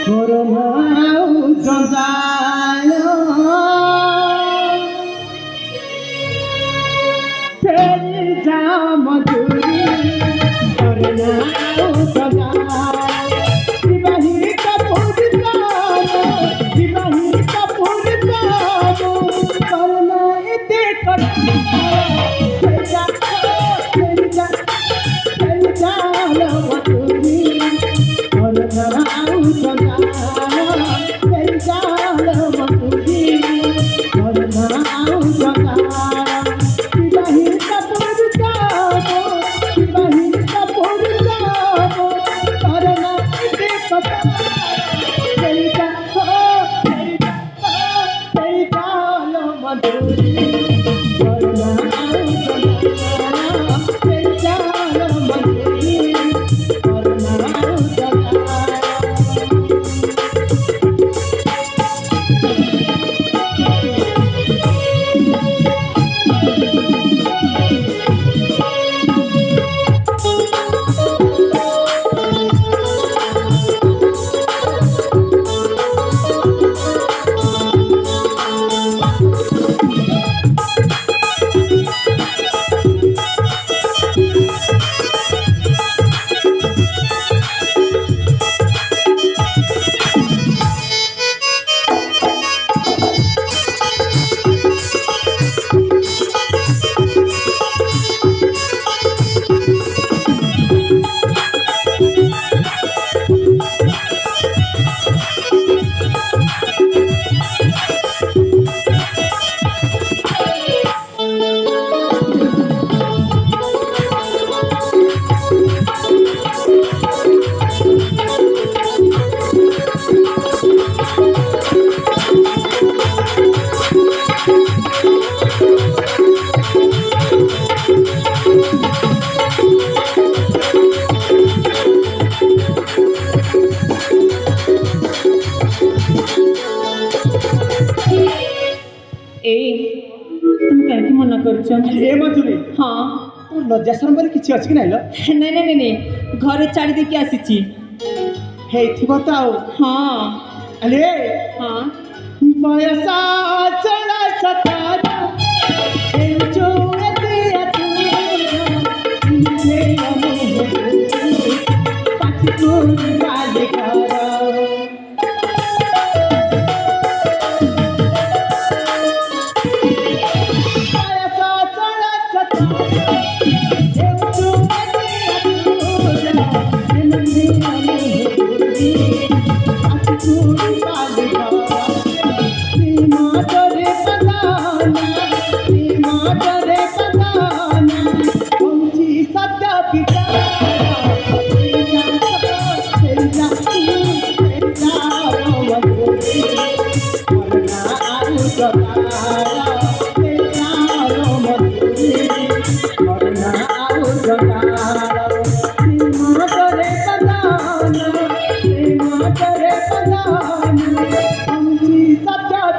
Corona Gonzalo Teresa Maduri Corona Gonzalo Vivahita Puritano Vivahita Puritano Corona Ete Corona Teresa Teresa Teresa Maduri Corona Gonzalo हाँ लज्जा शरम किसी अच्छी कि नहीं नहीं नहीं नहीं घर छाड़ी देकी आसी हाँ अरे हाँ बयसा चला सतारा जो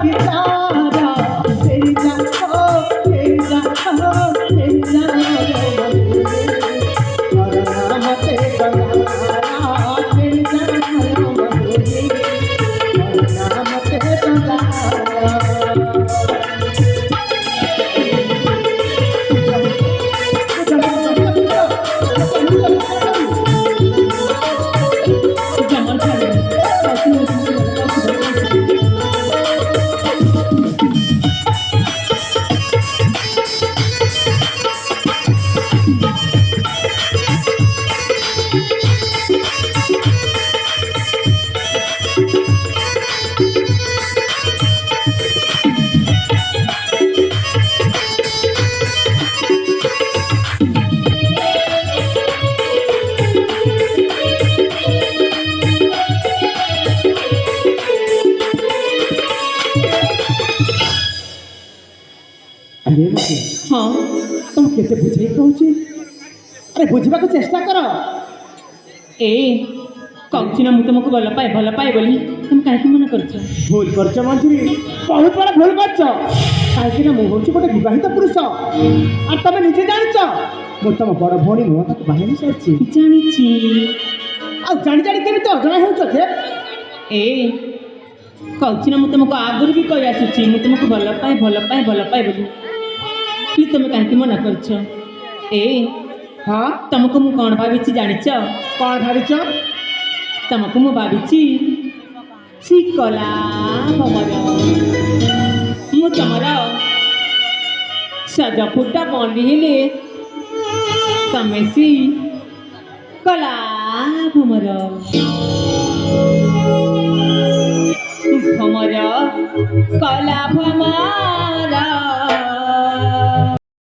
दिया हाँ तुम कैसे बुझे कहूँ अरे बुझा को चेष्टा कर ए कहूँ ना मुझे तुमको भल पाए बोली तुम कहीं मन कर भूल कर मंजूरी बहुत बड़ा भूल कर कहीं मुझे हूँ गोटे विवाहित पुरुष और तुम निजे जान मुझे तुम बड़ भौणी मुझे बाहर सारी जानी जानी केमी तो अजଣା हो ଏ କହୁଛି ନା ମୁଁ ତୁମକୁ ଆଗରୁ ବି କହି ଆସୁଛି ମୁଁ ତୁମକୁ ଭଲ ପାଏ ଭଲ ପାଏ ଭଲ ପାଏ ବୋଲି କି ତୁମେ କାହିଁକି ମନା କରୁଛ? ଏ ହଁ ତୁମକୁ ମୁଁ କ'ଣ ଭାବିଛି ଜାଣିଛ? କ'ଣ ଭାବିଛ? ତୁମକୁ ମୁଁ ଭାବିଛି ଶିକଲା ଭମର ମୁଁ ତମର ସଜ ଫୁଟା ବଣ୍ଡି ହେଲେ ତମେ ସି କଲା ଭମର ଭମର କଲା ଭମର